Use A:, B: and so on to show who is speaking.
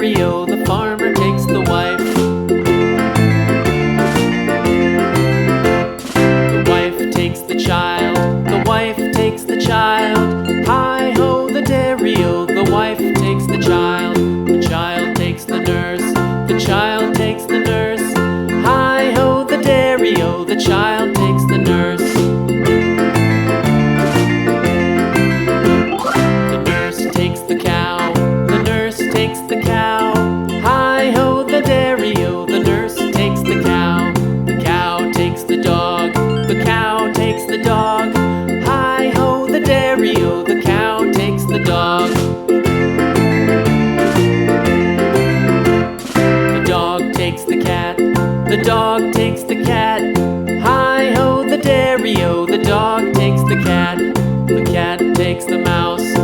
A: dairy-o, the farmer takes the wife. The wife takes the child, the wife takes the child. Hi-ho, the dairy-o, the wife takes the child. The child takes the nurse, the child takes the nurse. Hi-ho, the dairy-o, the child takes the nurse. The nurse takes the cow, the nurse takes the cow. Hi-ho, the dairy-o, the nurse takes the cow. The cow takes the dog, the cow takes the dog. Hi-ho, the dairy-o, the cow takes the dog. The dog takes the cat, the dog takes the cat. Hi-ho, the dairy-o, the dog takes the cat. The cat takes the mouse,